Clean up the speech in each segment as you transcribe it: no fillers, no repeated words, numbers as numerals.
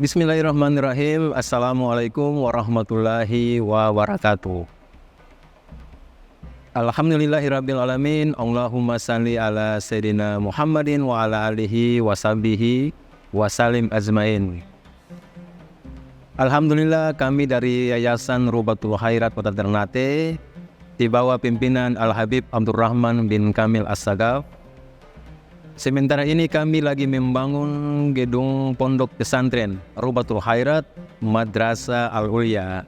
Bismillahirrahmanirrahim. Assalamualaikum warahmatullahi wabarakatuh. Alhamdulillahirrabbilalamin. Allahumma salli ala Sayyidina Muhammadin wa ala alihi wa sahbihi wasalim azmain. Alhamdulillah, kami dari Yayasan Rubatul Khairat Kota Ternate di bawah pimpinan Al-Habib Abdurrahman bin Kamil As-Sagaf. Sementara ini kami lagi membangun gedung pondok pesantren Rubatul Khairat Madrasah Al-Ulya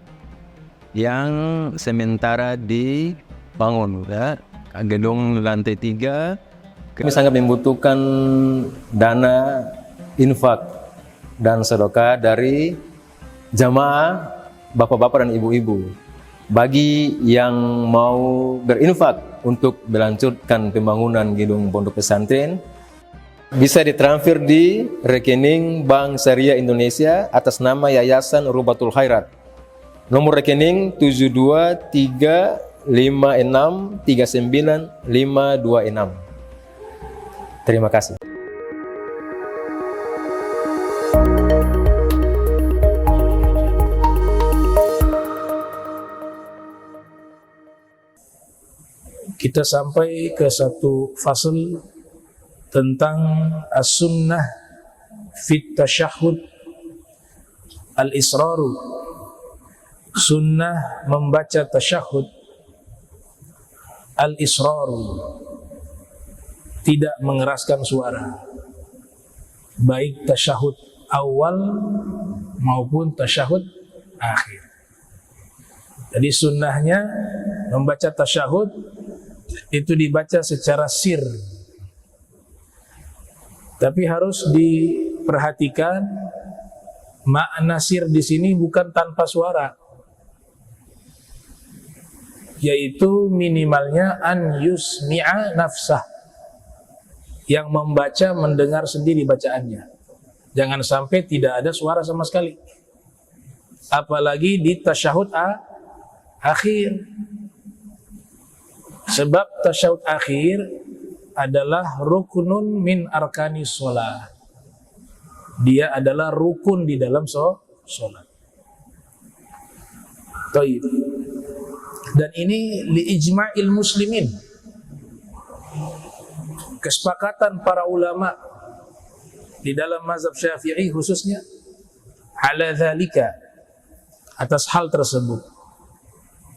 yang sementara dibangun, ya. Gedung lantai 3. Kami sangat membutuhkan dana infak dan sedekah dari jamaah bapak-bapak dan ibu-ibu. Bagi yang mau berinfak untuk melanjutkan pembangunan gedung pondok pesantren, bisa ditransfer di rekening Bank Syariah Indonesia atas nama Yayasan Rubatul Khairat. Nomor rekening 723563956. Terima kasih. Kita sampai ke satu fasal tentang as-sunnah fit tasyahud al-israru, sunnah membaca tasyahud, al-israru, tidak mengeraskan suara, baik tasyahud awal maupun tasyahud akhir. Jadi sunnahnya membaca tasyahud itu dibaca secara sir. Tapi harus diperhatikan makna sir di sini bukan tanpa suara, yaitu minimalnya an yusmi'a nafsah, yang membaca mendengar sendiri bacaannya. Jangan sampai tidak ada suara sama sekali, apalagi di tasyahud akhir. Sebab tasyahud akhir adalah rukunun min arkanis sholat. Dia adalah rukun di dalam sholat. Taib. Dan ini li ijma'il muslimin, kesepakatan para ulama di dalam mazhab Syafi'i khususnya, ala dzalika, atas hal tersebut.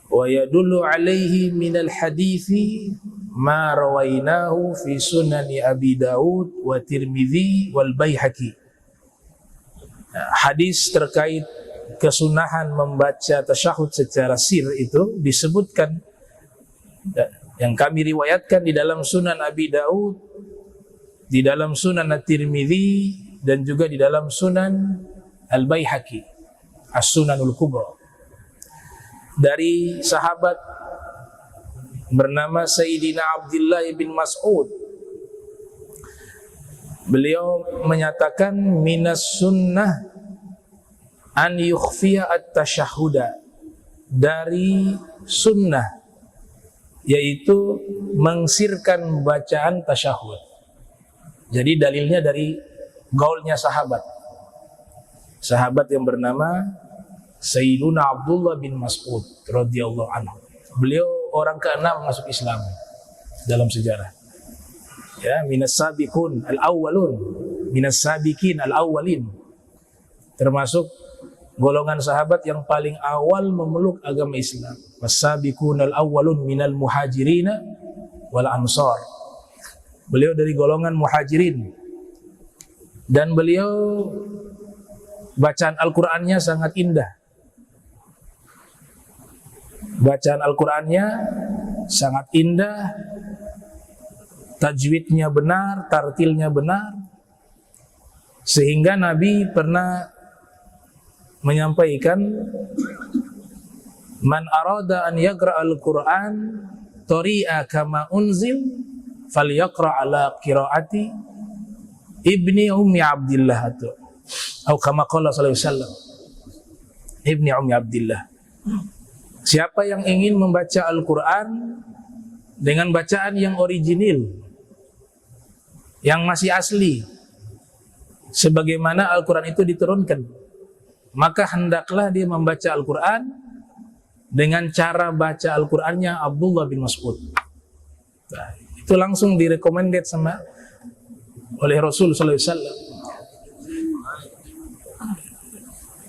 Wa yadullu alaihi minal hadithi ma rawainahu fi sunani Abi Daud wa Tirmidzi wal Baihaqi. Hadis terkait kesunahan membaca tasyahud secara sir itu disebutkan, yang kami riwayatkan di dalam Sunan Abi Daud, di dalam Sunan At-Tirmidzi, dan juga di dalam Sunan Al-Baihaqi, As-Sunanul Kubra, dari sahabat bernama Sayyidina Abdullah bin Mas'ud. Beliau menyatakan minas sunnah an yukhfiya at-tasyahuda, dari sunnah yaitu mengsirkan bacaan tasyahud. Jadi dalilnya dari gaulnya sahabat yang bernama Sayyiduna Abdullah bin Mas'ud radhiyallahu anhu. Beliau orang ke-6 masuk Islam dalam sejarah. Ya, minas sabiqun al-awwalun, minas sabiqin al-awwalin. Termasuk golongan sahabat yang paling awal memeluk agama Islam. Was-sabiqun al-awwalun minal muhajirina wal ansar. Beliau dari golongan muhajirin. Dan beliau bacaan Al-Qur'annya sangat indah. Bacaan Al-Qur'annya sangat indah, tajwidnya benar, tartilnya benar, sehingga Nabi pernah menyampaikan, man arada an yaqra al-Qur'an tari'a kama unzil falyaqra ala qiraati Ibni Ummi Abdillah, atau kama qala sallallahu alaihi wasallam, Ibni Ummi Abdillah. Siapa yang ingin membaca Al-Quran dengan bacaan yang originil, yang masih asli, sebagaimana Al-Quran itu diturunkan, maka hendaklah dia membaca Al-Quran dengan cara baca Al-Qurannya Abdullah bin Mas'ud. Nah, itu langsung direkomended oleh Rasul sallallahu alaihi wasallam.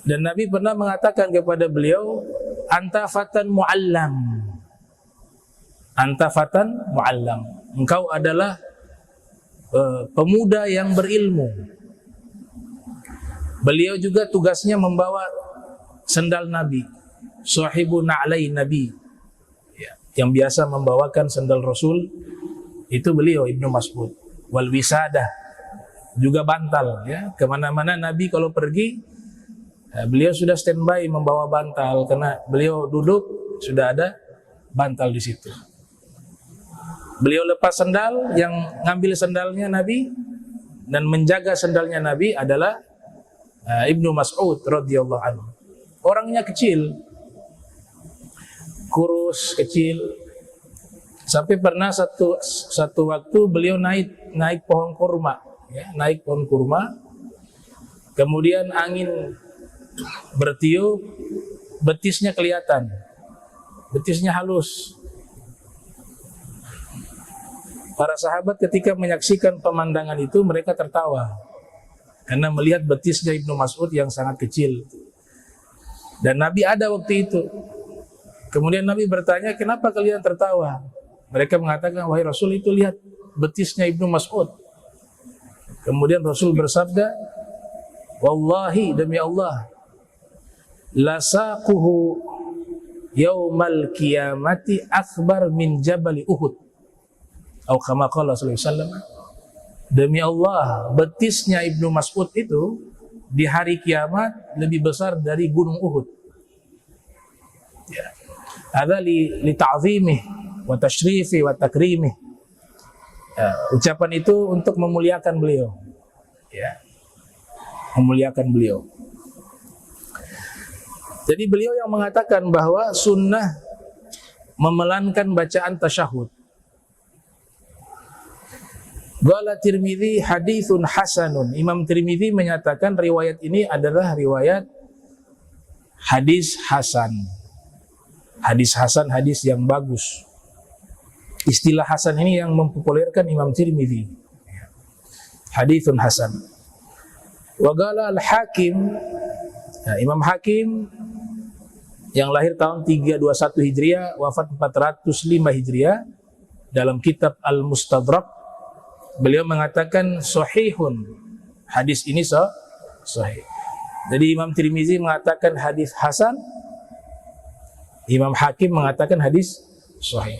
Dan Nabi pernah mengatakan kepada beliau, anta fatan muallam. Anta fatan muallam. Engkau adalah pemuda yang berilmu. Beliau juga tugasnya membawa sendal Nabi, sahibu na'lai Nabi, ya, yang biasa membawakan sendal Rasul itu beliau Ibnu Mas'ud. Wal wisadah, juga bantal, ya, kemana-mana Nabi kalau pergi, beliau sudah standby membawa bantal, karena beliau duduk sudah ada bantal di situ. Beliau lepas sendal, yang ngambil sendalnya Nabi dan menjaga sendalnya Nabi adalah Ibnu Mas'ud radhiyallahu anhu. Orangnya kecil, kurus, kecil. Sampai pernah satu waktu beliau naik pohon kurma, ya, naik pohon kurma. Kemudian angin bertiup, betisnya kelihatan, betisnya halus. Para sahabat ketika menyaksikan pemandangan itu mereka tertawa karena melihat betisnya Ibnu Mas'ud yang sangat kecil. Dan Nabi ada waktu itu. Kemudian Nabi bertanya, kenapa kalian tertawa? Mereka mengatakan, wahai Rasul, itu lihat betisnya Ibnu Mas'ud. Kemudian Rasul bersabda, wallahi, demi Allah, lasaquhu yaumal qiyamati akbar min jabali Uhud. Atau kama qala sallallahu alaihi wasallam. Demi Allah, betisnya Ibnu Mas'ud itu di hari kiamat lebih besar dari gunung Uhud. Ya. Ada li ta'zimih wa tashrifi wa takrimih. Ya, ucapan itu untuk memuliakan beliau. Ya. Memuliakan beliau. Jadi beliau yang mengatakan bahwa sunnah memelankan bacaan tasyahud. Qala Tirmidzi haditsun hasanun. Imam Tirmidzi menyatakan riwayat ini adalah riwayat hadis hasan. Hadis hasan, hadis yang bagus. Istilah hasan ini yang mempopulerkan Imam Tirmidzi. Haditsun hasan. Wa qala Al-Hakim, nah, Imam Hakim yang lahir tahun 321 Hijriah, wafat 405 Hijriah, dalam kitab Al-Mustadrak beliau mengatakan sahihun. Hadis ini sahih. Jadi Imam Tirmizi mengatakan hadis hasan, Imam Hakim mengatakan hadis sahih.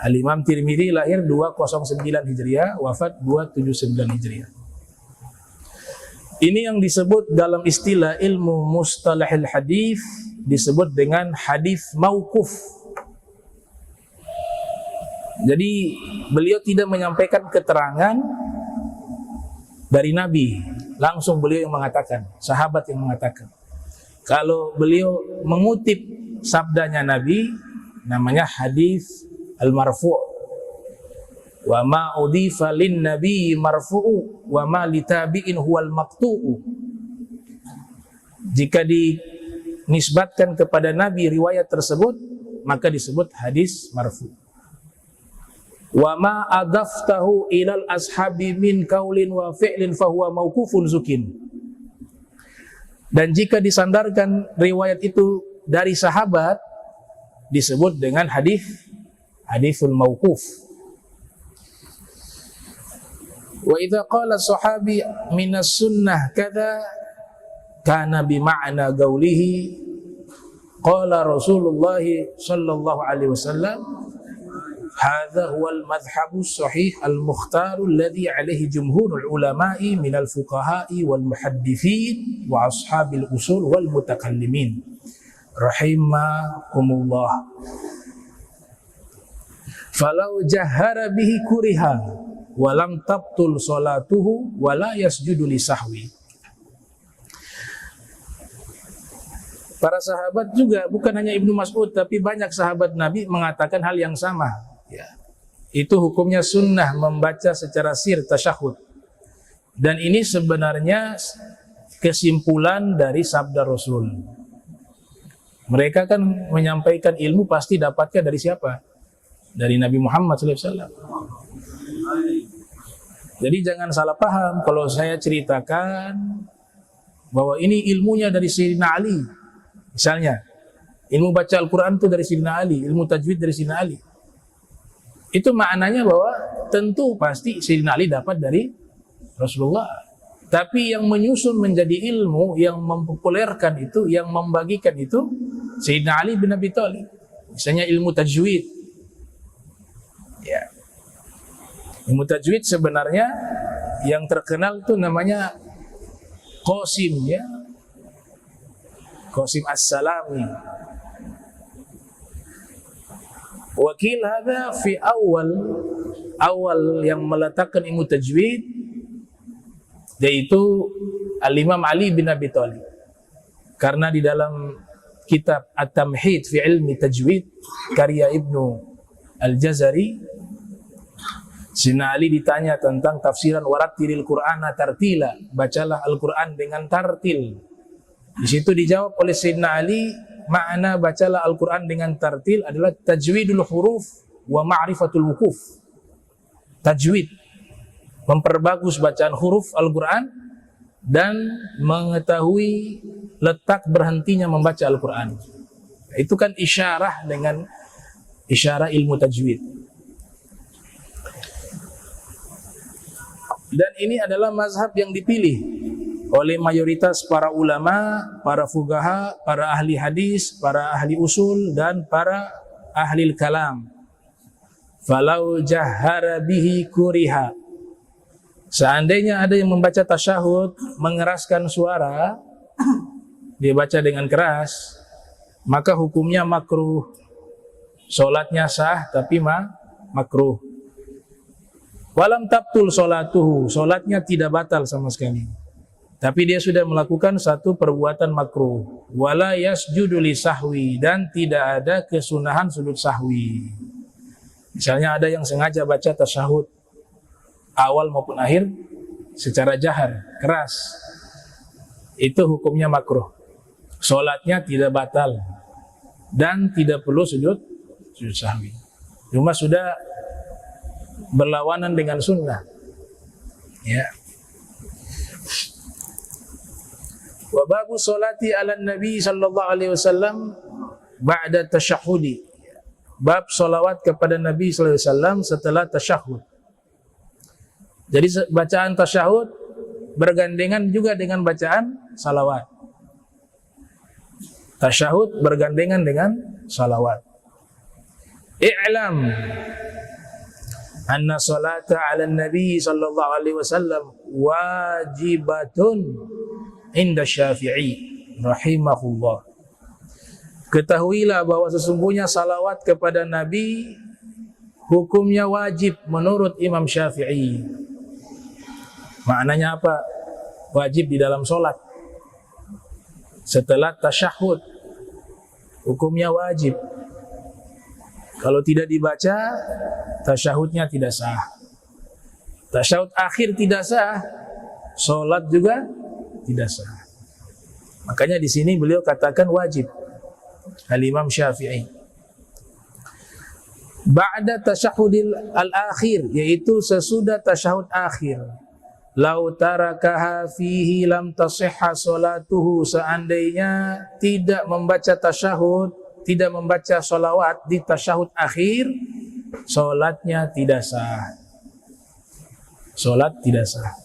Al-Imam Tirmizi lahir 209 Hijriah, wafat 279 Hijriah. Ini yang disebut dalam istilah ilmu mustalahil hadis disebut dengan hadis mauquf. Jadi beliau tidak menyampaikan keterangan dari Nabi, langsung beliau yang mengatakan, sahabat yang mengatakan. Kalau beliau mengutip sabdanya Nabi, namanya hadis al-marfu'. Wa ma udhifa lin nabi marfu'u wa ma litabi'in huwal maqtu'u. Jika dinisbatkan kepada Nabi riwayat tersebut, maka disebut hadis marfu'. Wa ma adaftahu ilal ashabi min qaulin wa fi'lin fahuwa mauqufun zukin. Dan jika disandarkan riwayat itu dari sahabat, disebut dengan hadisul mauquf. Wa idza qala sahabi minas sunnah kadza kana bi ma'na qaulihi qala Rasulullah sallallahu alaihi wasallam hadza huwal madhhabus sahih al-mukhtar alladhi alaihi jumhurul ulama'i minal fuqaha'i wal muhaddithin wa ashabil usul wal mutakallimin rahimakumullah. Falau jahara bihi kuriha walam tabtul salatuhu wala yasjudu li sahwi. Para sahabat juga, bukan hanya Ibnu Mas'ud, tapi banyak sahabat Nabi mengatakan hal yang sama. Ya. Itu hukumnya sunnah membaca secara sir tasyahud. Dan ini sebenarnya kesimpulan dari sabda Rasul. Mereka kan menyampaikan ilmu pasti dapatkan dari siapa? Dari Nabi Muhammad SAW. Jadi jangan salah paham kalau saya ceritakan bahwa ini ilmunya dari Sayyidina Ali. Misalnya, ilmu baca Al-Quran itu dari Sayyidina Ali, ilmu tajwid dari Sayyidina Ali. Itu maknanya bahwa tentu pasti Sayyidina Ali dapat dari Rasulullah. Tapi yang menyusun menjadi ilmu, yang mempopulerkan itu, yang membagikan itu Sayyidina Ali bin Abi Thalib. Misalnya ilmu tajwid. Ya. Ilmu tajwid sebenarnya yang terkenal itu namanya Qasim, ya. Qasim As-Salami. Wakil hadha fi awal yang meletakkan ilmu tajwid yaitu Al-Imam Ali bin Abi Thalib. Karena di dalam kitab At-Tamhid fi Ilmi Tajwid karya Ibnu Al-Jazari, Sayyidina Ali ditanya tentang tafsiran warattilil Qur'ana tartila, bacalah Al-Qur'an dengan tartil. Di situ dijawab oleh Sayyidina Ali, makna bacalah Al-Qur'an dengan tartil adalah tajwidul huruf wa ma'rifatul wukuf. Tajwid, memperbagus bacaan huruf Al-Qur'an dan mengetahui letak berhentinya membaca Al-Qur'an. Itu kan isyarah dengan isyarah ilmu tajwid. Dan ini adalah mazhab yang dipilih oleh mayoritas para ulama, para fuqaha, para ahli hadis, para ahli usul, dan para ahli kalam. Falau jahara bihi kuriha. Seandainya ada yang membaca tasyahud, mengeraskan suara, dia baca dengan keras, maka hukumnya makruh. Solatnya sah, tapi makruh. Walam tabtul solatuhu, solatnya tidak batal sama sekali. Tapi dia sudah melakukan satu perbuatan makruh. Wala yasjudu li sahwi, dan tidak ada kesunahan sujud sahwi. Misalnya ada yang sengaja baca tasyahud awal maupun akhir secara jahar, keras. Itu hukumnya makruh. Solatnya tidak batal dan tidak perlu sujud sahwi. Cuma sudah berlawanan dengan sunnah. Ya. Wa babu salati ala nabi sallallahu alaihi wasallam ba'da tasyahudi. Bab salawat kepada Nabi sallallahu alaihi wasallam setelah tasyahud. Jadi bacaan tasyahud bergandengan juga dengan bacaan salawat. Tasyahud bergandengan dengan salawat. I'lam anna salata ala nabi sallallahu alaihi wasallam wajibatun inda Syafi'i rahimahullah. Ketahuilah bahwa sesungguhnya salawat kepada Nabi hukumnya wajib menurut Imam Syafi'i. Maknanya apa? Wajib di dalam solat. Setelah tasyahud, hukumnya wajib. Kalau tidak dibaca, tasyahudnya tidak sah. Tasyahud akhir tidak sah, solat juga tidak sah. Makanya di sini beliau katakan wajib. Al-Imam Syafi'i. Ba'da tasyahudil al-akhir, yaitu sesudah tasyahud akhir. Lau tarakaha fihi lam tasihha salatuhu, seandainya tidak membaca tasyahud, tidak membaca salawat di tasyahud akhir, salatnya tidak sah. Salat tidak sah.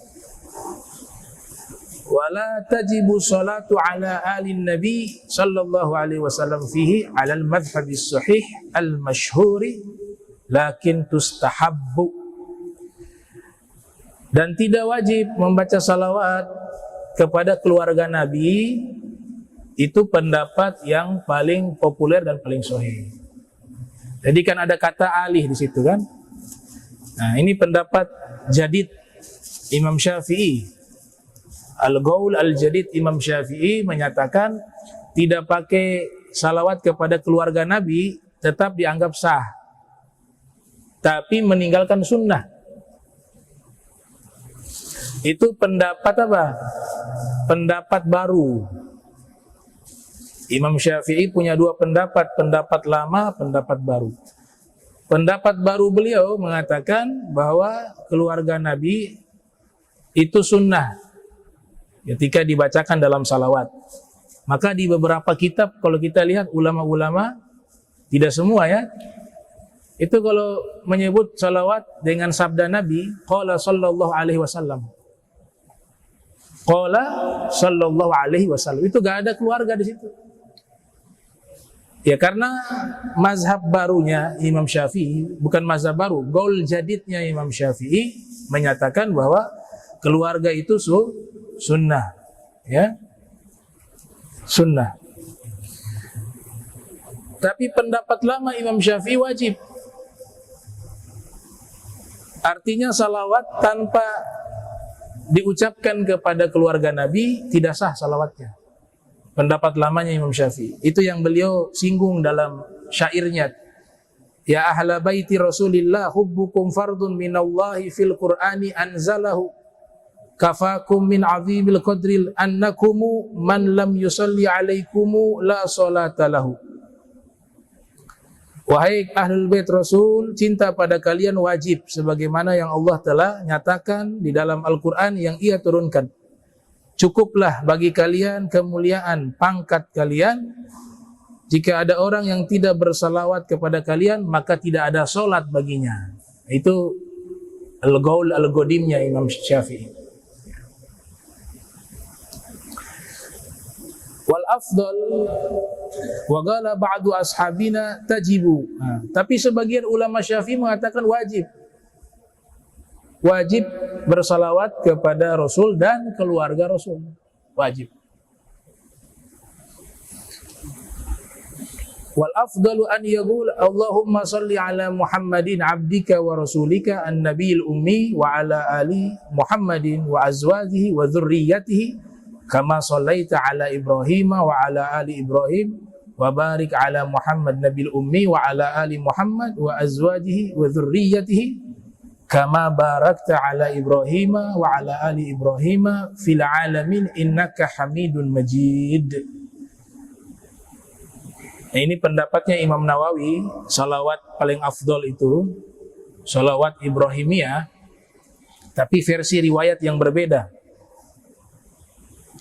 Wala tajibu salatu ala ali nabi sallallahu alaihi wasallam fihi ala al-madhhab as-sahih al-mashhuri lakin tustahabbu. Dan tidak wajib membaca salawat kepada keluarga Nabi, itu pendapat yang paling populer dan paling sahih. Jadi kan ada kata alih di situ kan. Nah, ini pendapat jadid Imam Syafi'i. Al-Gaul al-Jadid Imam Syafi'i menyatakan tidak pakai salawat kepada keluarga Nabi tetap dianggap sah, tapi meninggalkan sunnah. Itu pendapat apa? Pendapat baru. Imam Syafi'i punya dua pendapat, pendapat lama, pendapat baru. Pendapat baru beliau mengatakan bahwa keluarga Nabi itu sunnah ketika dibacakan dalam salawat. Maka di beberapa kitab kalau kita lihat ulama-ulama, tidak semua ya, itu kalau menyebut salawat dengan sabda Nabi, qala sallallahu alaihi wasallam. Qala sallallahu alaihi wasallam. Itu gak ada keluarga di situ. Ya karena mazhab barunya Imam Syafi'i, bukan mazhab baru, gaul jadidnya Imam Syafi'i menyatakan bahwa keluarga itu sunnah, ya, sunnah. Tapi pendapat lama Imam Syafi'i wajib. Artinya salawat tanpa diucapkan kepada keluarga Nabi tidak sah salawatnya. Pendapat lamanya Imam Syafi'i. Itu yang beliau singgung dalam syairnya. Ya ahla baiti Rasulillah hubbukum fardun minallahi fil Qur'ani anzalahu kafakum min azimil qadril annakumu man lam yusalli alaikumu la salata lahu. Wahai ahlul bait Rasul, cinta pada kalian wajib sebagaimana yang Allah telah nyatakan di dalam Al-Qur'an yang Ia turunkan. Cukuplah bagi kalian kemuliaan pangkat kalian jika ada orang yang tidak bersalawat kepada kalian maka tidak ada solat baginya. Itu al-gaul al-qadimnya Imam Syafi'i. Wal afdal wa qala ba'du ashabina tajibu. Tapi sebagian ulama Syafi'i mengatakan wajib. Wajib bersalawat kepada Rasul dan keluarga Rasul. Wajib. Wal afdalu an yaqul Allahumma salli ala Muhammadin abdika wa rasulika an-nabiyil ummi wa ala ali Muhammadin wa azwajihi wa dzurriyyatihi kama sallaita ala Ibrahim wa ala ali Ibrahim wa barik ala Muhammad nabil ummi wa ala ali Muhammad wa azwajihi wa dzurriyyatihi kama barakta ala Ibrahim wa ala ali Ibrahim fil alamin innaka Hamidun Majid. Nah, ini pendapatnya Imam Nawawi, salawat paling afdol itu salawat Ibrahimiyah, tapi versi riwayat yang berbeda.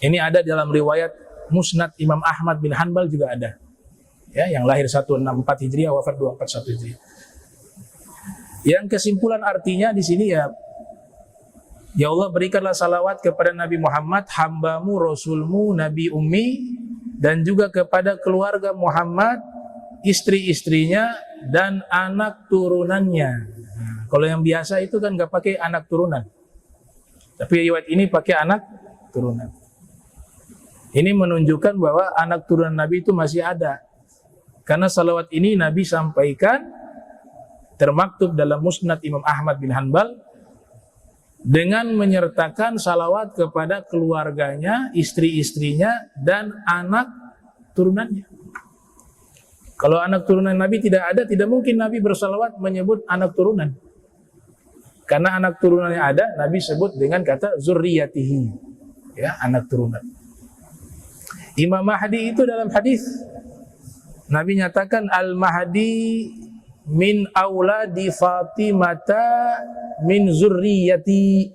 Ini ada dalam riwayat Musnad Imam Ahmad bin Hanbal juga ada. Ya, yang lahir 164 Hijriah, wafat 241 Hijriah. Yang kesimpulan artinya di sini ya Allah berikanlah salawat kepada Nabi Muhammad, hambamu, rasulmu, Nabi ummi, dan juga kepada keluarga Muhammad, istri-istrinya, dan anak turunannya. Kalau yang biasa itu kan gak pakai anak turunan. Tapi riwayat ini pakai anak turunan. Ini menunjukkan bahwa anak turunan Nabi itu masih ada. Karena salawat ini Nabi sampaikan termaktub dalam Musnad Imam Ahmad bin Hanbal dengan menyertakan salawat kepada keluarganya, istri-istrinya, dan anak turunannya. Kalau anak turunan Nabi tidak ada, tidak mungkin Nabi bersalawat menyebut anak turunan. Karena anak turunannya ada, Nabi sebut dengan kata zurriyatihi, ya, anak turunan. Imam Mahdi itu dalam hadis Nabi nyatakan al-Mahdi min auladi Fatimata min zurriyati.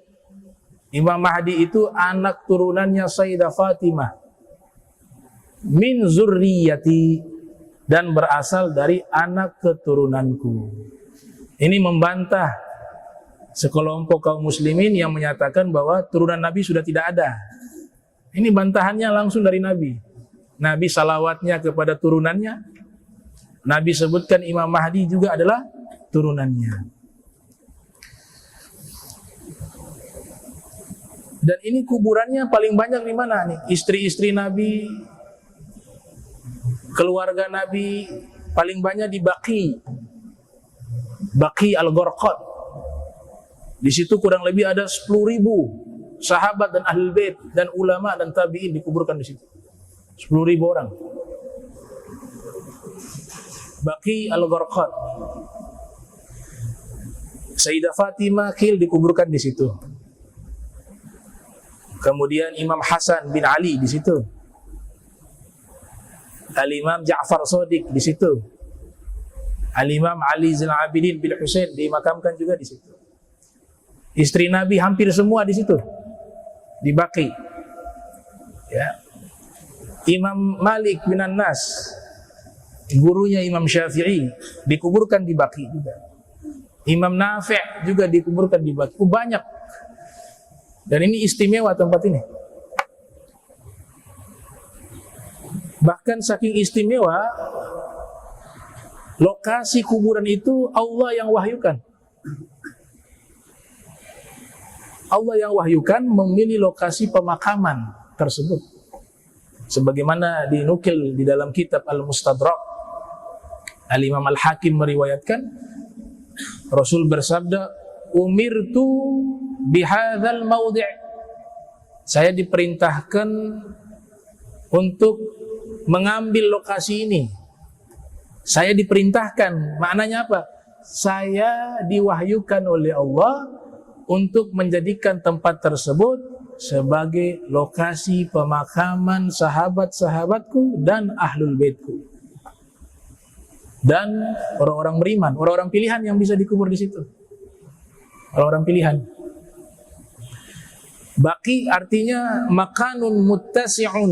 Imam Mahdi itu anak turunannya Sayyidah Fatimah min zurriyati, dan berasal dari anak keturunanku. Ini membantah sekelompok kaum muslimin yang menyatakan bahwa turunan Nabi sudah tidak ada. Ini bantahannya langsung dari Nabi. Nabi salawatnya kepada turunannya. Nabi sebutkan Imam Mahdi juga adalah turunannya. Dan ini kuburannya paling banyak di mana nih? Istri-istri Nabi, keluarga Nabi paling banyak di Baqi Al-Gharqad. Di situ kurang lebih ada 10.000 sahabat dan ahlul bait dan ulama dan tabi'in dikuburkan di situ. 10.000 orang. Baqi Al-Gharqad. Sayyidah Fatimah Khil dikuburkan di situ. Kemudian Imam Hasan bin Ali di situ. Al-Imam Ja'far Shadiq di situ. Al-Imam Ali Zainal Abidin bin Husain dimakamkan juga di situ. Istri Nabi hampir semua di situ. Di Baqi. Ya. Imam Malik bin Anas, gurunya Imam Syafi'i, dikuburkan di Baqi juga. Imam Nafi' juga dikuburkan di Baqi. Banyak. Dan ini istimewa tempat ini. Bahkan saking istimewa, lokasi kuburan itu Allah yang wahyukan. Allah yang wahyukan memilih lokasi pemakaman tersebut. Sebagaimana dinukil di dalam kitab Al-Mustadrak, Al-Imam Al-Hakim meriwayatkan, Rasul bersabda, umirtu bihadzal maudhi'. Saya diperintahkan untuk mengambil lokasi ini. Saya diperintahkan, maknanya apa? Saya diwahyukan oleh Allah untuk menjadikan tempat tersebut sebagai lokasi pemakaman sahabat-sahabatku dan ahlul baitku. Dan orang-orang beriman, orang-orang pilihan yang bisa dikubur di situ. Orang-orang pilihan. Baqi artinya makanun muttasi'un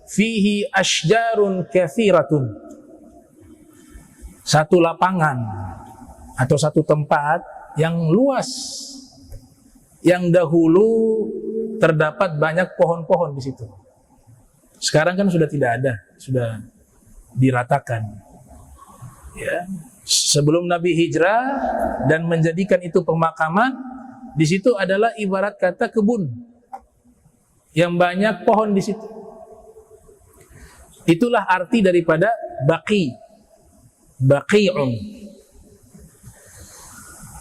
fihi ashjarun kathiratun. Satu lapangan atau satu tempat yang luas, yang dahulu terdapat banyak pohon-pohon di situ. Sekarang kan sudah tidak ada, sudah diratakan. Ya. Sebelum Nabi hijrah dan menjadikan itu pemakaman, di situ adalah ibarat kata kebun yang banyak pohon di situ. Itulah arti daripada baqi, baqi'un.